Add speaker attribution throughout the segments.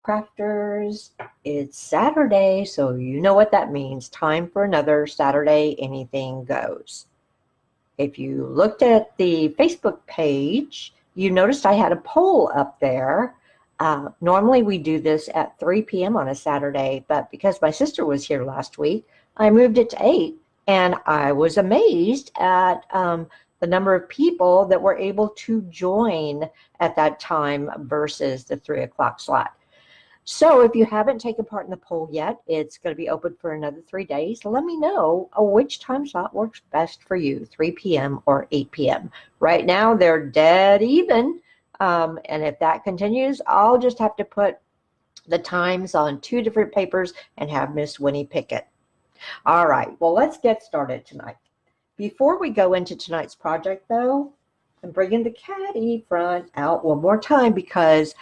Speaker 1: Crafters, it's Saturday, so you know what that means. Time for another Saturday Anything Goes. If you looked at the Facebook page, you noticed I had a poll up there. Normally we do this at 3 p.m. on a Saturday, but because my sister was here last week, I moved it to 8, and I was amazed at the number of people that were able to join at that time versus the 3 o'clock slot. So if you haven't taken part in the poll yet, it's going to be open for another 3 days. Let me know which time slot works best for you, 3 p.m. or 8 p.m. Right now, they're dead even. And if that continues, I'll just have to put the times on 2 different papers and have Miss Winnie pick it. All right, well, let's get started tonight. Before we go into tonight's project, though, I'm bringing the caddy front out one more time because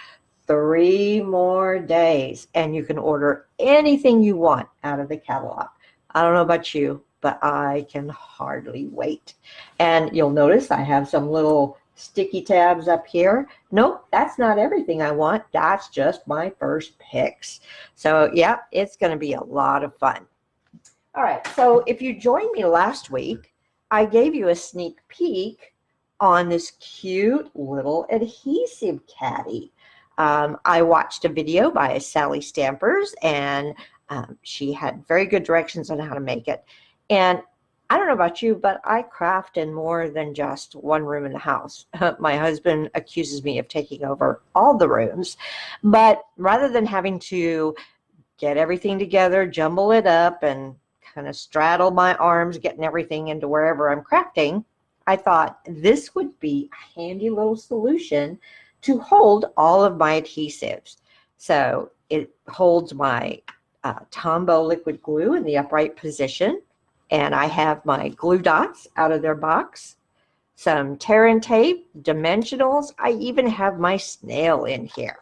Speaker 1: 3 more days and you can order anything you want out of the catalog. I don't know about you, but I can hardly wait. And you'll notice I have some little sticky tabs up here. Nope, that's not everything I want. That's just my first picks. So yeah, it's going to be a lot of fun. All right, so if you joined me last week, I gave you a sneak peek on this cute little adhesive caddy. I watched a video by Sally Stampers, and she had very good directions on how to make it. And I don't know about you, but I craft in more than just one room in the house. My husband accuses me of taking over all the rooms, but rather than having to get everything together, jumble it up, and kind of straddle my arms, getting everything into wherever I'm crafting, I thought this would be a handy little solution to hold all of my adhesives. So it holds my Tombow liquid glue in the upright position, and I have my glue dots out of their box, some tear and tape, dimensionals. I even have my snail in here.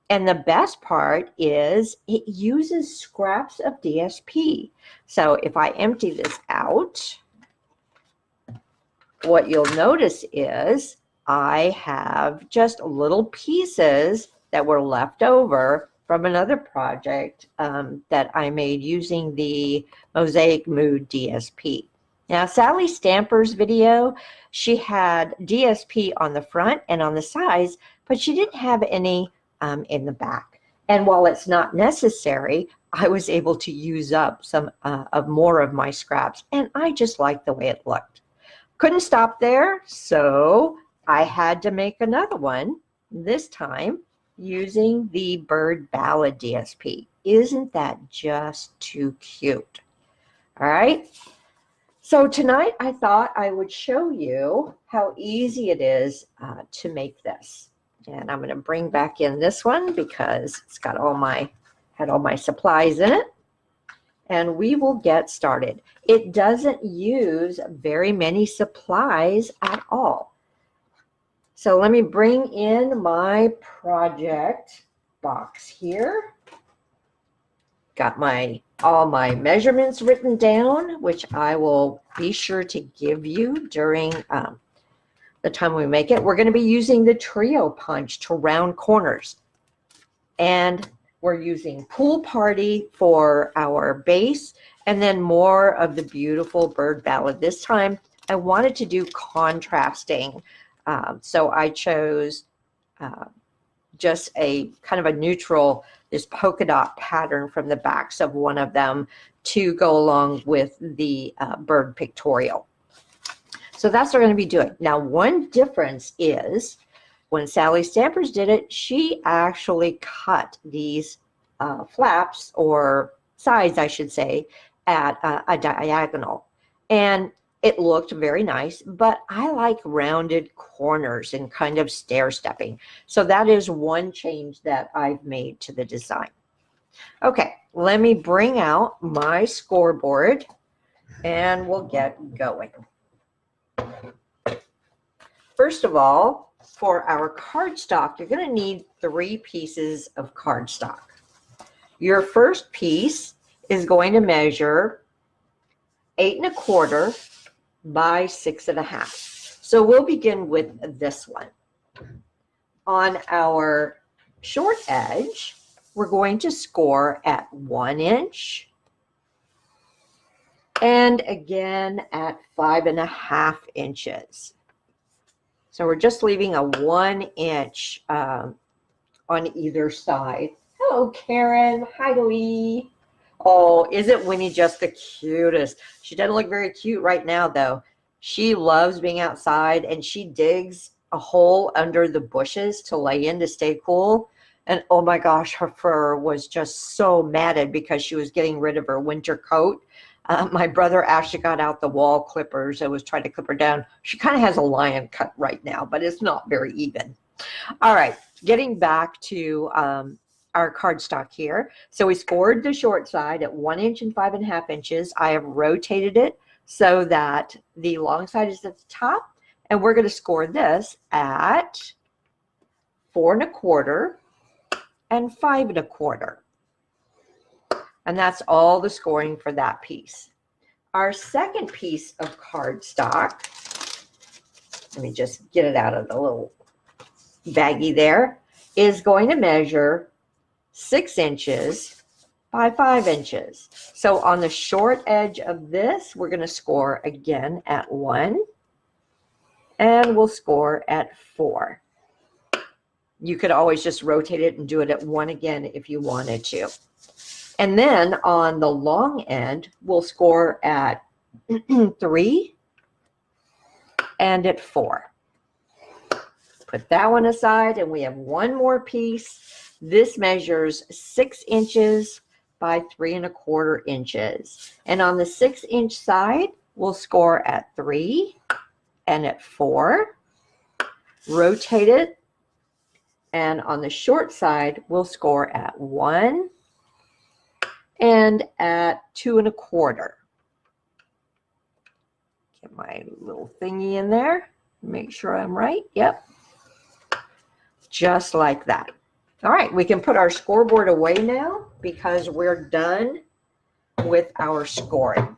Speaker 1: And the best part is it uses scraps of DSP. So if I empty this out, what you'll notice is I have just little pieces that were left over from another project that I made using the Mosaic Mood DSP. Now, Sally Stamper's video, she had DSP on the front and on the sides, but she didn't have any in the back. And while it's not necessary, I was able to use up some of more of my scraps, and I just liked the way it looked. Couldn't stop there, so I had to make another one, this time using the Bird Ballad DSP. Isn't that just too cute? All right. So tonight I thought I would show you how easy it is to make this. And I'm going to bring back in this one because it's got had all my supplies in it. And we will get started. It doesn't use very many supplies at all. So let me bring in my project box here. Got all my measurements written down, which I will be sure to give you during the time we make it. We're going to be using the trio punch to round corners. And we're using Pool Party for our base, and then more of the beautiful Bird Ballad. This time I wanted to do contrasting. So I chose just a kind of a neutral, this polka dot pattern from the backs of one of them to go along with the bird pictorial. So that's what we're going to be doing. Now, one difference is when Sally Stampers did it, she actually cut these flaps, or sides, I should say, at a diagonal. And it looked very nice, but I like rounded corners and kind of stair-stepping. So that is one change that I've made to the design. Okay, let me bring out my scoreboard and we'll get going. First of all, for our cardstock, you're going to need 3 pieces of cardstock. Your first piece is going to measure 8 1/4 by 6 1/2. So we'll begin with this one. On our short edge, we're going to score at 1 inch and again at 5.5 inches. So we're just leaving a 1 inch on either side. Hello, Karen. Hi, Louie. Oh, isn't Winnie just the cutest? She doesn't look very cute right now, though. She loves being outside, and she digs a hole under the bushes to lay in to stay cool. And oh my gosh, her fur was just so matted because she was getting rid of her winter coat. My brother actually got out the wall clippers and was trying to clip her down. She kind of has a lion cut right now, but it's not very even. All right, getting back to our cardstock here. So we scored the short side at 1 inch and 5.5 inches. I have rotated it so that the long side is at the top, and we're going to score this at 4 1/4 and 5 1/4. And that's all the scoring for that piece. Our second piece of cardstock, let me just get it out of the little baggie there, is going to measure 6 inches by 5 inches. So on the short edge of this, we're going to score again at 1, and we'll score at 4. You could always just rotate it and do it at 1 again if you wanted to. And then on the long end, we'll score at 3 and at 4. Put that one aside, and we have one more piece. This measures 6 inches by 3 1/4 inches. And on the 6 inch side, we'll score at 3 and at 4. Rotate it. And on the short side, we'll score at 1 and at 2 1/4. Get my little thingy in there. Make sure I'm right. Yep. Just like that. All right, we can put our scoreboard away now because we're done with our scoring.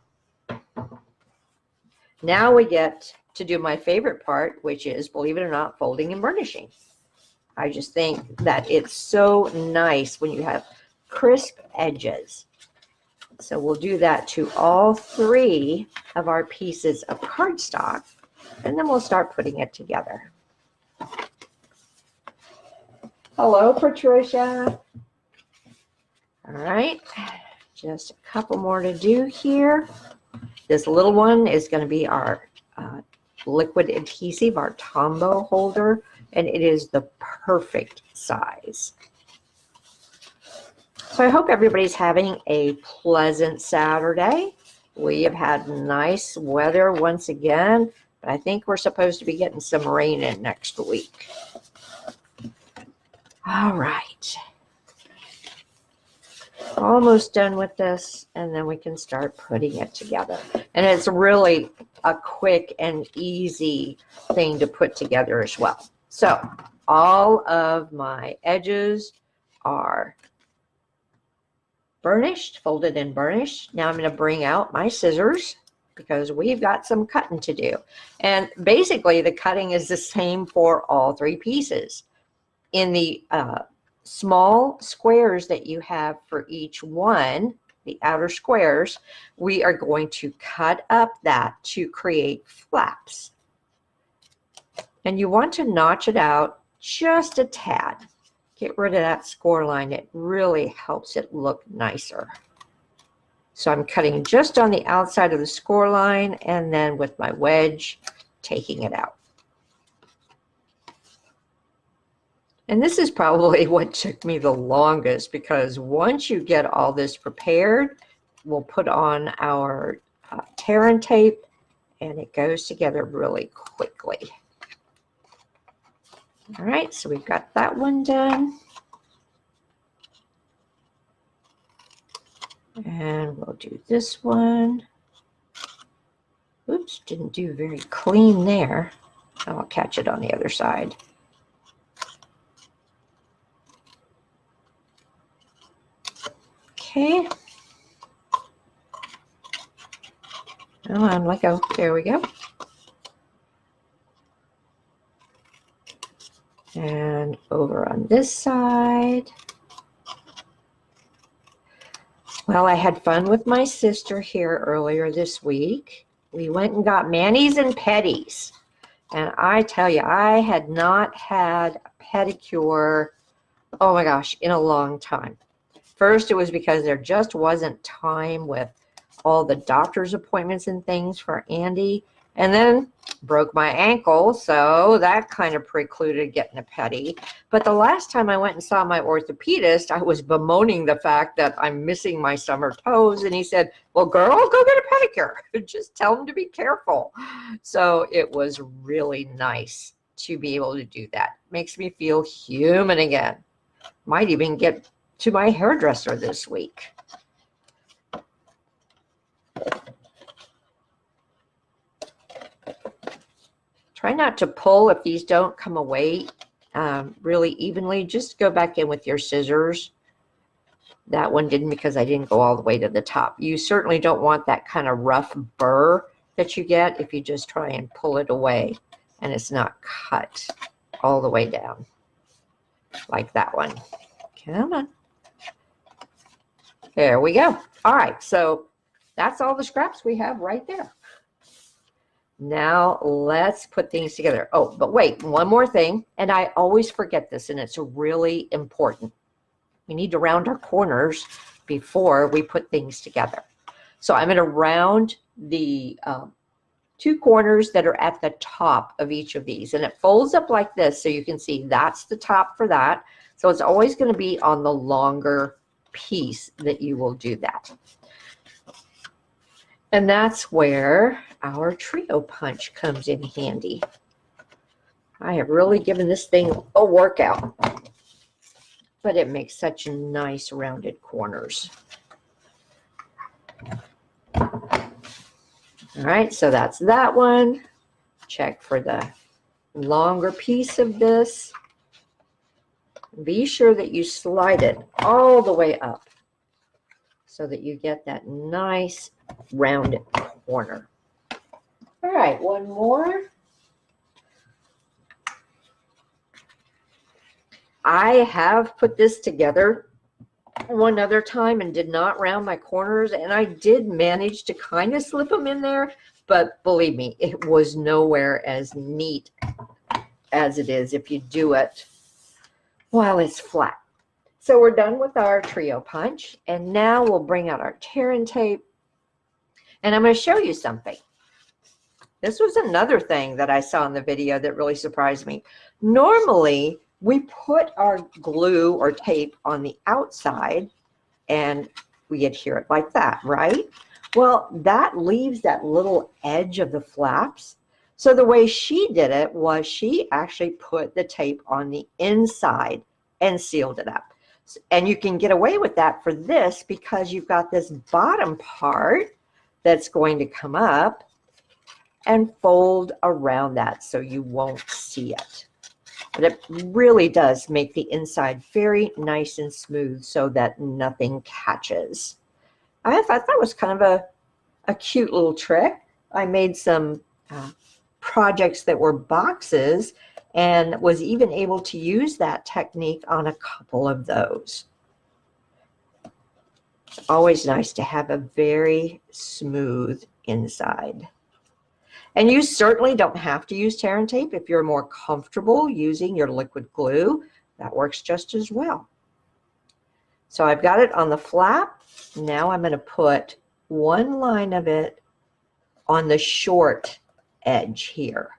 Speaker 1: Now we get to do my favorite part, which is, believe it or not, folding and burnishing. I just think that it's so nice when you have crisp edges. So we'll do that to all 3 of our pieces of cardstock, and then we'll start putting it together. Hello, Patricia. All right, just a couple more to do here. This little one is going to be our liquid adhesive, our Tombow holder, and it is the perfect size. So I hope everybody's having a pleasant Saturday. We have had nice weather once again, but I think we're supposed to be getting some rain in next week. All right. Almost done with this, and then we can start putting it together. And it's really a quick and easy thing to put together as well. So all of my edges are burnished, folded and burnished. Now I'm going to bring out my scissors because we've got some cutting to do. And basically the cutting is the same for all 3 pieces. In the small squares that you have for each one, the outer squares, we are going to cut up that to create flaps. And you want to notch it out just a tad. Get rid of that score line. It really helps it look nicer. So I'm cutting just on the outside of the score line, and then with my wedge, taking it out. And this is probably what took me the longest, because once you get all this prepared, we'll put on our tear and tape, and it goes together really quickly. All right, so we've got that one done. And we'll do this one. Oops, didn't do very clean there. I'll catch it on the other side. Okay. Come on, let go. There we go. And over on this side. Well, I had fun with my sister here earlier this week. We went and got manis and pedis. And I tell you, I had not had a pedicure, oh my gosh, in a long time. First, it was because there just wasn't time with all the doctor's appointments and things for Andy. And then broke my ankle, so that kind of precluded getting a pedi. But the last time I went and saw my orthopedist, I was bemoaning the fact that I'm missing my summer toes. And he said, well, girl, go get a pedicure. Just tell them to be careful. So it was really nice to be able to do that. Makes me feel human again. Might even get to my hairdresser this week. Try not to pull if these don't come away really evenly. Just go back in with your scissors. That one didn't because I didn't go all the way to the top. You certainly don't want that kind of rough burr that you get if you just try and pull it away and it's not cut all the way down like that one. Come on. There we go. All right, so that's all the scraps we have right there. Now let's put things together. Oh, but wait, one more thing. And I always forget this, and it's really important. We need to round our corners before we put things together. So I'm going to round the two corners that are at the top of each of these. And it folds up like this, so you can see that's the top for that. So it's always going to be on the longer piece that you will do that. And that's where our trio punch comes in handy. I have really given this thing a workout, but it makes such nice rounded corners. All right, so that's that one. Check for the longer piece of this. Be sure that you slide it all the way up so that you get that nice rounded corner. All right, one more. I have put this together one other time and did not round my corners, and I did manage to kind of slip them in there, but believe me, it was nowhere as neat as it is if you do it while it's flat. So we're done with our trio punch, and now we'll bring out our tear and tape, and I'm going to show you something. This was another thing that I saw in the video that really surprised me. Normally, we put our glue or tape on the outside and we adhere it like that, right? Well, that leaves that little edge of the flaps. So the way she did it was she actually put the tape on the inside and sealed it up. And you can get away with that for this because you've got this bottom part that's going to come up and fold around that so you won't see it. But it really does make the inside very nice and smooth so that nothing catches. I thought that was kind of a cute little trick. I made some projects that were boxes and was even able to use that technique on a couple of those. Always nice to have a very smooth inside. And you certainly don't have to use tear and tape. If you're more comfortable using your liquid glue, that works just as well. So I've got it on the flap. Now I'm going to put one line of it on the short edge here.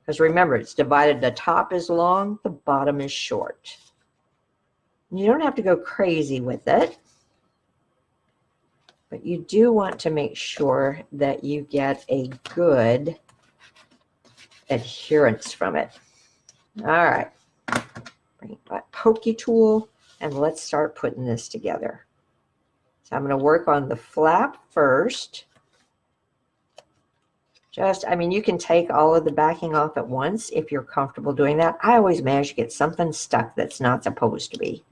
Speaker 1: Because remember, it's divided. The top is long, the bottom is short. You don't have to go crazy with it. But you do want to make sure that you get a good adherence from it. All right, bring that pokey tool and let's start putting this together. So I'm going to work on the flap first. I mean, you can take all of the backing off at once if you're comfortable doing that. I always manage to get something stuck that's not supposed to be.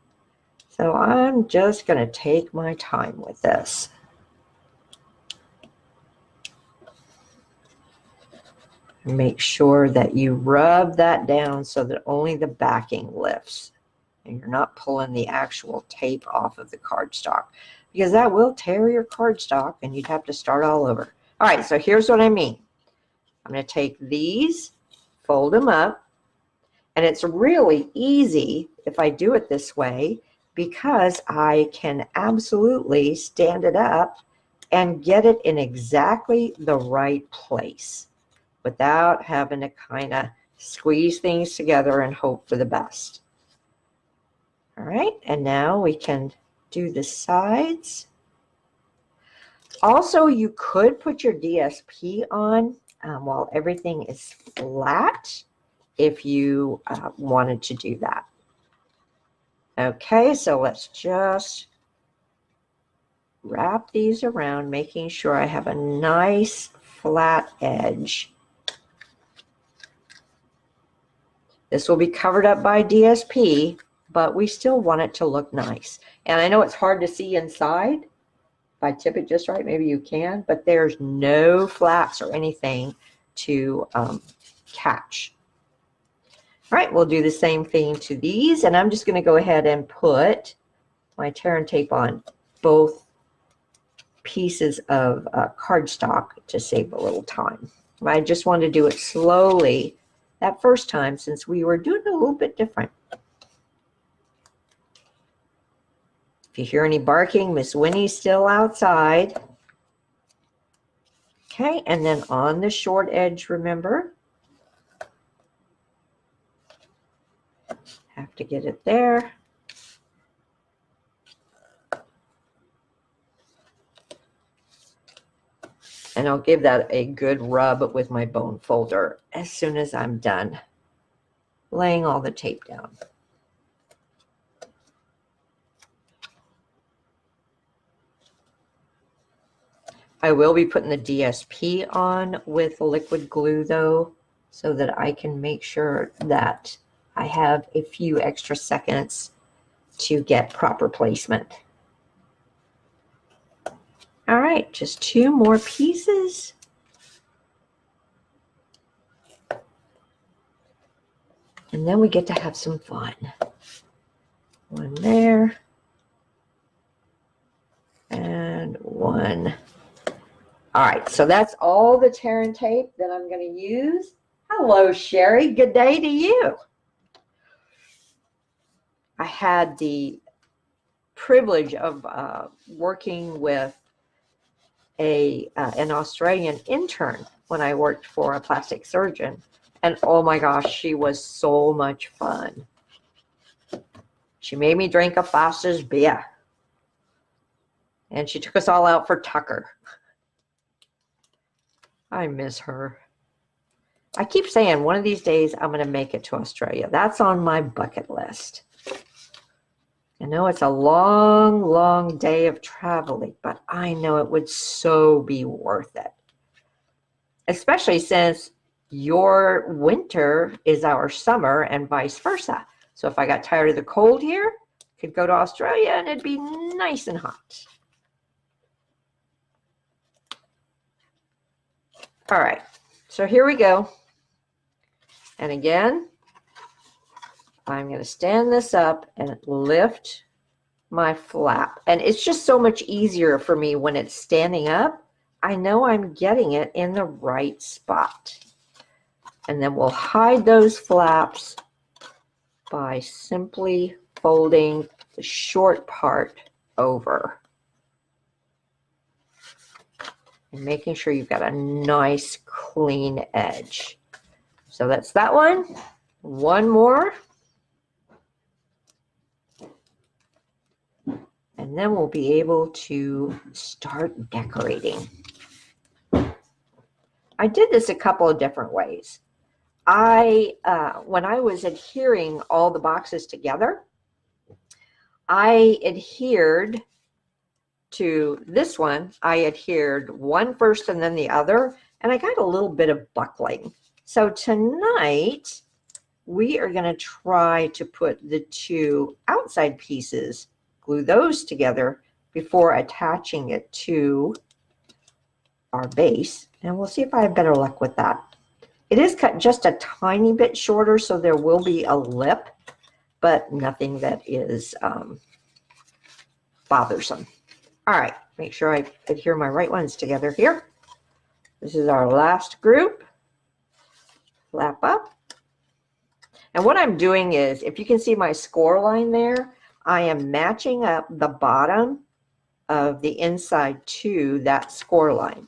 Speaker 1: So I'm just going to take my time with this. Make sure that you rub that down so that only the backing lifts and you're not pulling the actual tape off of the cardstock, because that will tear your cardstock and you'd have to start all over. All right, so here's what I mean. I'm going to take these, fold them up, and it's really easy if I do it this way because I can absolutely stand it up and get it in exactly the right place without having to kind of squeeze things together and hope for the best. All right, and now we can do the sides. Also, you could put your DSP on while everything is flat if you wanted to do that. Okay, so let's just wrap these around, making sure I have a nice flat edge. This will be covered up by DSP, but we still want it to look nice. And I know it's hard to see inside. If I tip it just right, maybe you can, but there's no flaps or anything to catch. All right, we'll do the same thing to these, and I'm just going to go ahead and put my tear and tape on both pieces of cardstock to save a little time. I just want to do it slowly that first time since we were doing it a little bit different. If you hear any barking, Miss Winnie's still outside. Okay, and then on the short edge, remember, have to get it there. And I'll give that a good rub with my bone folder as soon as I'm done laying all the tape down. I will be putting the DSP on with liquid glue though, so that I can make sure that I have a few extra seconds to get proper placement. All right, just two more pieces. And then we get to have some fun. One there. And one. All right, so that's all the tear and tape that I'm going to use. Hello, Sherry. Good day to you. I had the privilege of working with an Australian intern when I worked for a plastic surgeon. And oh my gosh, she was so much fun. She made me drink a Foster's beer. And she took us all out for Tucker. I miss her. I keep saying one of these days I'm going to make it to Australia. That's on my bucket list. I know it's a long, long day of traveling, but I know it would so be worth it. Especially since your winter is our summer and vice versa. So if I got tired of the cold here, I could go to Australia and it'd be nice and hot. All right, so here we go. And again, I'm going to stand this up and lift my flap. And it's just so much easier for me when it's standing up. I know I'm getting it in the right spot. And then we'll hide those flaps by simply folding the short part over. And making sure you've got a nice clean edge. So that's that one. One more. And then we'll be able to start decorating. I did this a couple of different ways. When I was adhering all the boxes together, I adhered to this one. I adhered one first and then the other, and I got a little bit of buckling. So tonight, we are going to try to put the two outside pieces, glue those together before attaching it to our base, and we'll see if I have better luck with that. It is cut just a tiny bit shorter, so there will be a lip, but nothing that is bothersome. All right, make sure I adhere my right ones together here. This is our last group. Flap up. And what I'm doing is, if you can see my score line there, I am matching up the bottom of the inside to that score line.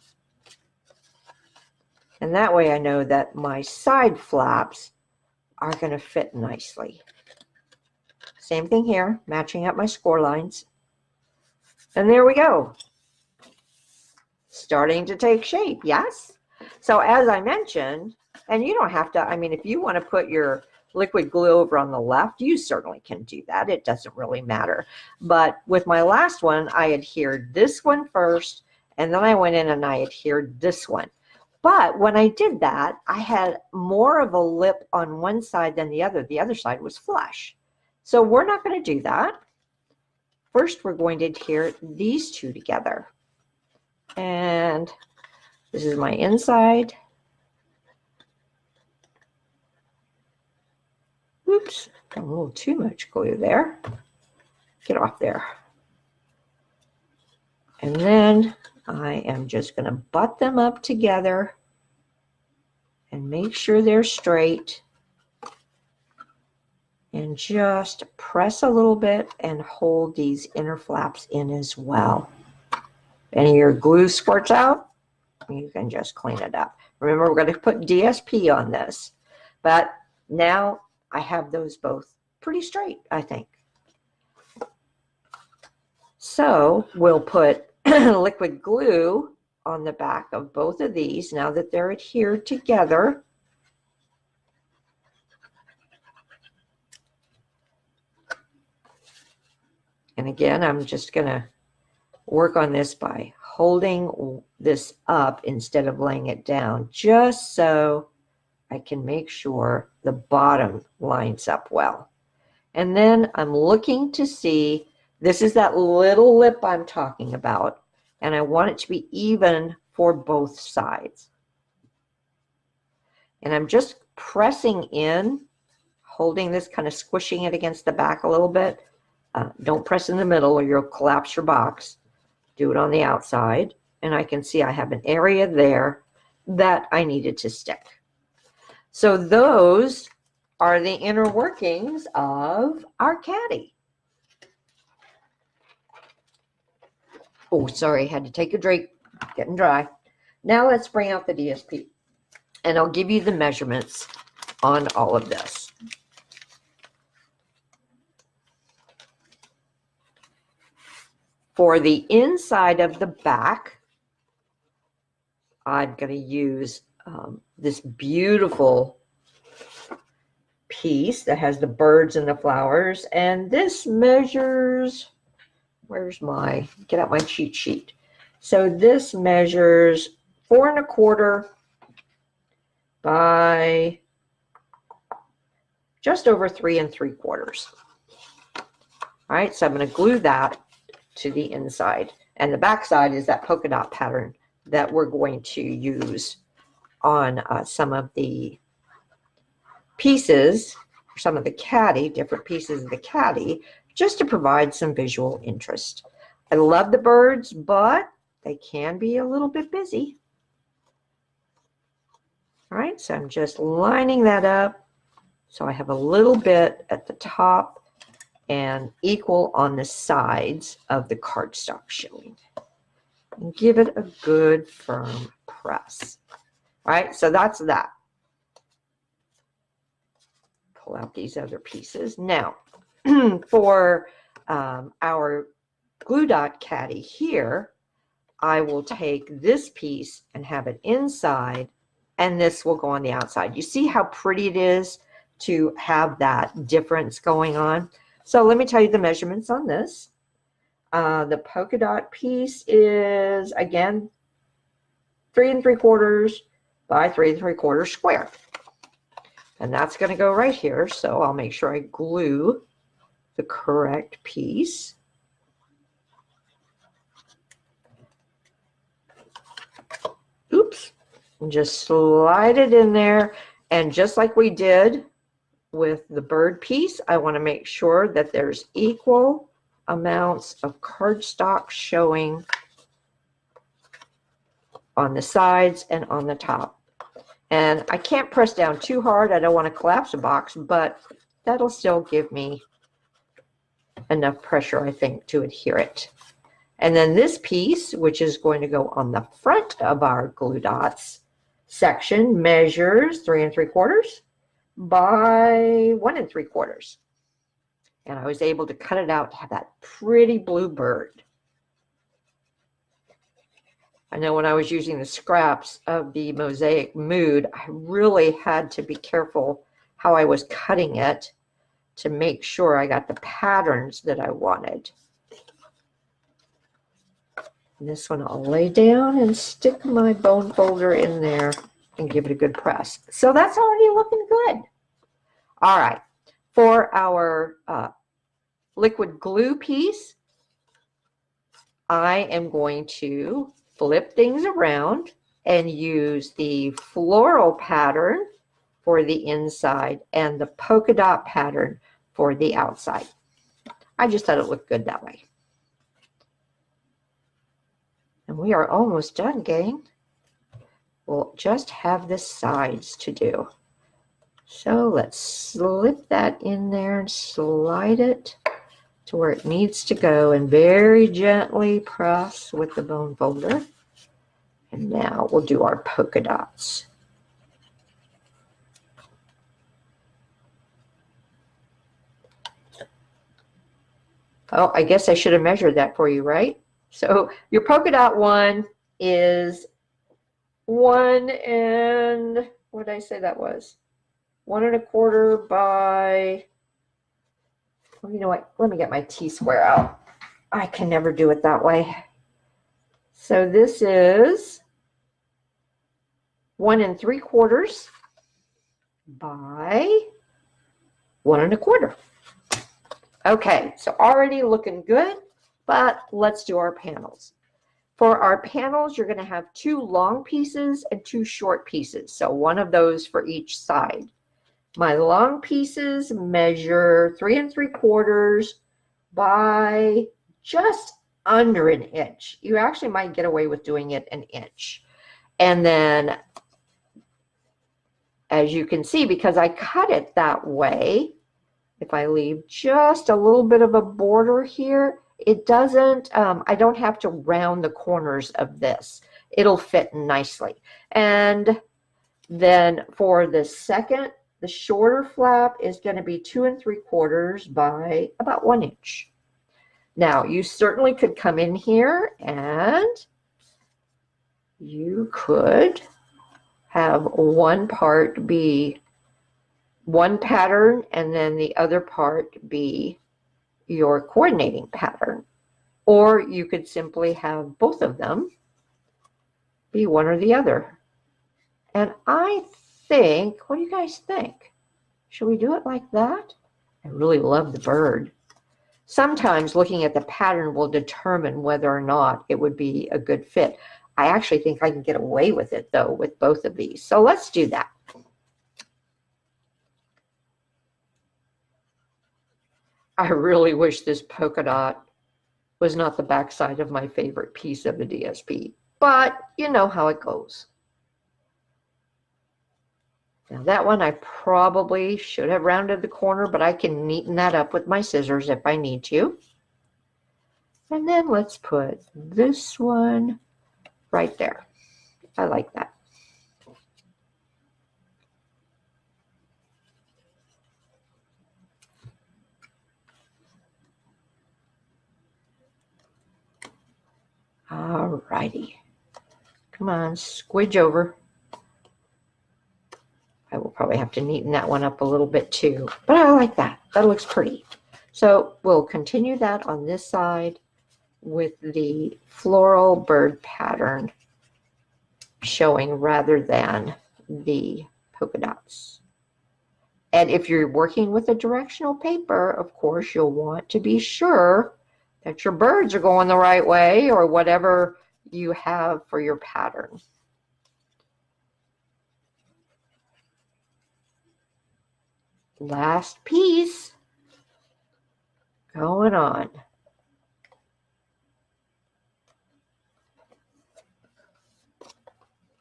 Speaker 1: And that way I know that my side flaps are going to fit nicely. Same thing here, matching up my score lines. And there we go. Starting to take shape, yes? So as I mentioned, and you don't have to, I mean, if you want to put your liquid glue over on the left, you certainly can do that. It doesn't really matter. But with my last one, I adhered this one first, and then I went in and I adhered this one. But when I did that, I had more of a lip on one side than the other. The other side was flush. So we're not going to do that. First, we're going to adhere these two together. And this is my inside. Oops, got a little too much glue there. Get off there. And then I am just going to butt them up together and make sure they're straight. And just press a little bit and hold these inner flaps in as well. If any of your glue squirts out, you can just clean it up. Remember, we're going to put DSP on this. But now I have those both pretty straight, I think. So we'll put liquid glue on the back of both of these now that they're adhered together. And again, I'm just going to work on this by holding this up instead of laying it down, just so I can make sure the bottom lines up well. And then I'm looking to see, this is that little lip I'm talking about, and I want it to be even for both sides. And I'm just pressing in, holding this, kind of squishing it against the back a little bit. Don't press in the middle or you'll collapse your box. Do it on the outside. And I can see I have an area there that I needed to stick. So those are the inner workings of our caddy. Oh, sorry, had to take a drink, getting dry. Now let's bring out the DSP, and I'll give you the measurements on all of this. For the inside of the back, I'm going to use this beautiful piece that has the birds and the flowers, and this measures, where's my, get out my cheat sheet. So this measures 4 1/4 by just over 3 3/4. All right, so I'm going to glue that to the inside, and the back side is that polka dot pattern that we're going to use on some of the pieces, some of the caddy, different pieces of the caddy, just to provide some visual interest. I love the birds, but they can be a little bit busy. All right, so I'm just lining that up so I have a little bit at the top and equal on the sides of the cardstock showing. And give it a good firm press. All right, so that's that. Pull out these other pieces. Now, for our glue dot caddy here, I will take this piece and have it inside, and this will go on the outside. You see how pretty it is to have that difference going on? So let me tell you the measurements on this. The polka dot piece is, again, 3 3/4 by 3 3/4 square. And that's going to go right here. So I'll make sure I glue the correct piece. Oops. And just slide it in there. And just like we did with the bird piece, I want to make sure that there's equal amounts of cardstock showing on the sides and on the top. And I can't press down too hard. I don't want to collapse the box, but that'll still give me enough pressure, I think, to adhere it. And then this piece, which is going to go on the front of our glue dots section, measures 3 3/4 by 1 3/4. And I was able to cut it out to have that pretty blue bird. I know when I was using the scraps of the mosaic mood, I really had to be careful how I was cutting it to make sure I got the patterns that I wanted. And this one I'll lay down and stick my bone folder in there and give it a good press. So that's already looking good. All right, for our liquid glue piece, I am going to flip things around and use the floral pattern for the inside and the polka dot pattern for the outside. I just thought it looked good that way. And we are almost done, gang. We'll just have the sides to do. So let's slip that in there and slide it to where it needs to go and very gently press with the bone folder. And now we'll do our polka dots. Oh, I guess I should have measured that for you, right? So your polka dot one is 1 and, what did I say that was? 1 1/4 by, well, you know what? Let me get my T-square out. I can never do it that way. So this is 1 3/4 by 1 1/4. Okay, so already looking good, but let's do our panels. For our panels, you're going to have 2 long pieces and 2 short pieces. So one of those for each side. My long pieces measure 3 3/4 by just under an inch. You actually might get away with doing it an inch. And then, as you can see, because I cut it that way, if I leave just a little bit of a border here, it doesn't, I don't have to round the corners of this. It'll fit nicely. And then for the second, the shorter flap is going to be 2 3/4 by about 1 inch. Now, you certainly could come in here and you could have one part be one pattern and then the other part be your coordinating pattern. Or you could simply have both of them be one or the other. And I think, what do you guys think? Should we do it like that? I really love the bird. Sometimes looking at the pattern will determine whether or not it would be a good fit. I actually think I can get away with it, though, with both of these. So let's do that. I really wish this polka dot was not the backside of my favorite piece of the DSP, but you know how it goes. Now that one I probably should have rounded the corner, but I can neaten that up with my scissors if I need to. And then let's put this one right there. I like that. All righty. Come on, squidge over. I will probably have to neaten that one up a little bit too, but I like that. That looks pretty. So we'll continue that on this side with the floral bird pattern showing rather than the polka dots. And if you're working with a directional paper, of course, you'll want to be sure that your birds are going the right way or whatever you have for your pattern. last piece going on.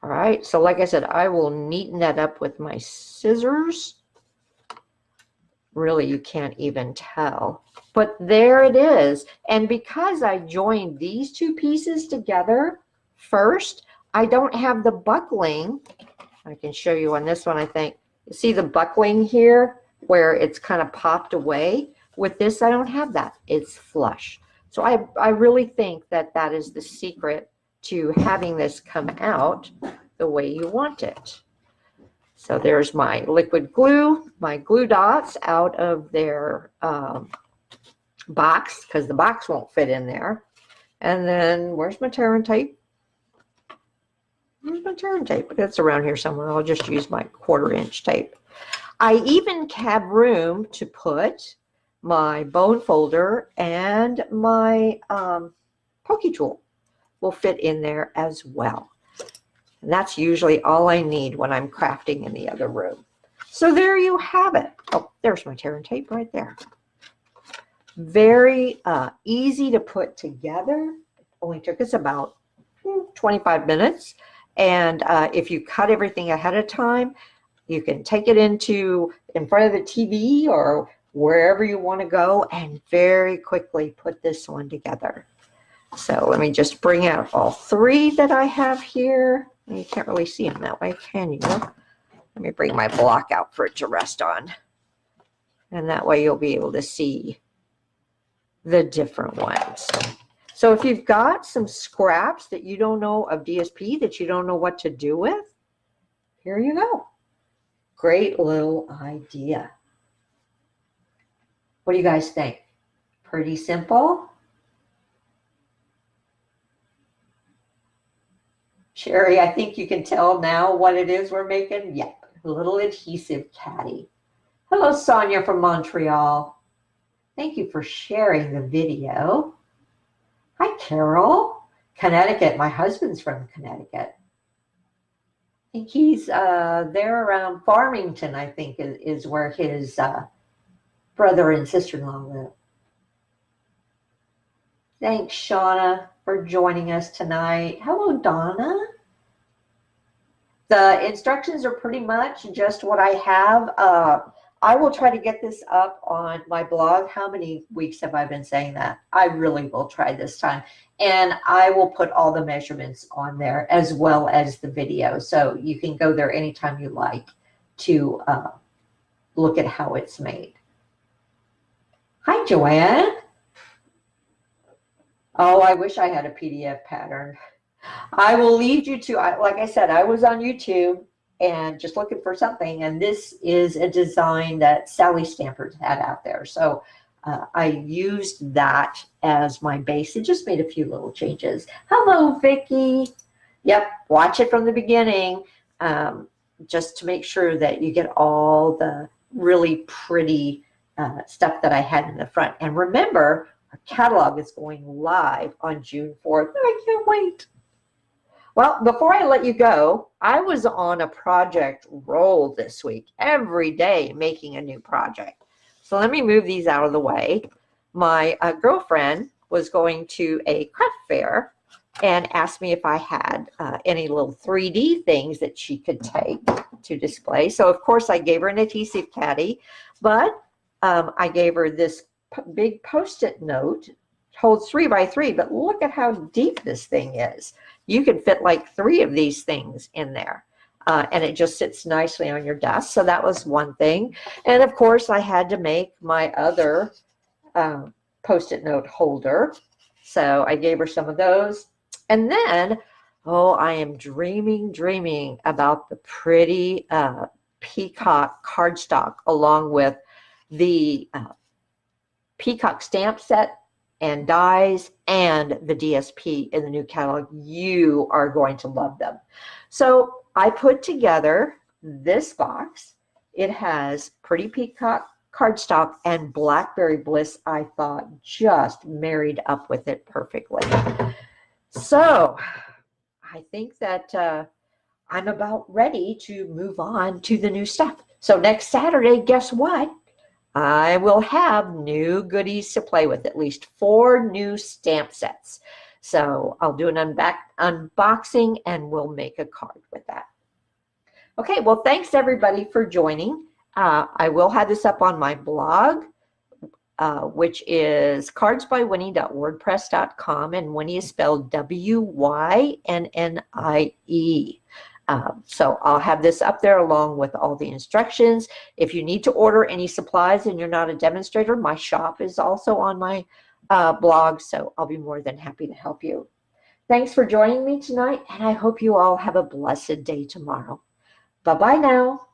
Speaker 1: All right, so like I said, I will neaten that up with my scissors. Really, you can't even tell. But there it is. And because I joined these two pieces together first, I don't have the buckling. I can show you on this one, I think. You see the buckling here where it's kind of popped away? With this, I don't have that. It's flush. So I really think that that is the secret to having this come out the way you want it. So there's my liquid glue, my glue dots out of their box, because the box won't fit in there. And then where's my tear and tape? Where's my tear and tape? It's around here somewhere. I'll just use my 1/4-inch tape. I even have room to put my bone folder and my pokey tool will fit in there as well. And that's usually all I need when I'm crafting in the other room. So there you have it. Oh, there's my tear and tape right there. Very easy to put together. It only took us about 25 minutes. And if you cut everything ahead of time, you can take it in front of the TV or wherever you want to go and very quickly put this one together. So let me just bring out all three that I have here. You can't really see them that way, can you? Let me bring my block out for it to rest on. And that way you'll be able to see the different ones. So if you've got some scraps that you don't know of DSP that you don't know what to do with, here you go. Great little idea. What do you guys think? Pretty simple? Sherry, I think you can tell now what it is we're making. Yep, a little adhesive caddy. Hello, Sonia from Montreal. Thank you for sharing the video. Hi, Carol. Connecticut. My husband's from Connecticut. I think he's there around Farmington, I think, is where his brother and sister-in-law live. Thanks, Shauna, for joining us tonight. Hello, Donna. The instructions are pretty much just what I have. I will try to get this up on my blog. How many weeks have I been saying that? I really will try this time. And I will put all the measurements on there as well as the video. So you can go there anytime you like to look at how it's made. Hi, Joanne. Oh, I wish I had a PDF pattern. I will lead you to, like I said, I was on YouTube and just looking for something. And this is a design that Sally Stampert had out there. So I used that as my base and just made a few little changes. Hello, Vicki. Yep, watch it from the beginning just to make sure that you get all the really pretty stuff that I had in the front. And remember, our catalog is going live on June 4th. I can't wait. Well, before I let you go, I was on a project roll this week, every day making a new project. So let me move these out of the way. My girlfriend was going to a craft fair and asked me if I had any little 3D things that she could take to display. So of course I gave her an adhesive caddy, but I gave her this big Post-it note. Holds 3 by 3, but look at how deep this thing is. You can fit like 3 of these things in there. And it just sits nicely on your desk. So that was one thing. And of course, I had to make my other Post-it note holder. So I gave her some of those. And then, oh, I am dreaming about the pretty peacock cardstock along with the peacock stamp set and dies and the DSP in the new catalog. You are going to love them. So I put together this box. It has pretty peacock cardstock and Blackberry Bliss, I thought, just married up with it perfectly. So I think that I'm about ready to move on to the new stuff. So next Saturday, guess what? I will have new goodies to play with, at least 4 new stamp sets. So I'll do an unboxing and we'll make a card with that. Okay, well, thanks everybody for joining. I will have this up on my blog, which is cardsbywinnie.wordpress.com, and Winnie is spelled W-Y-N-N-I-E. So I'll have this up there along with all the instructions. If you need to order any supplies and you're not a demonstrator, my shop is also on my blog, so I'll be more than happy to help you. Thanks for joining me tonight, and I hope you all have a blessed day tomorrow. Bye-bye now.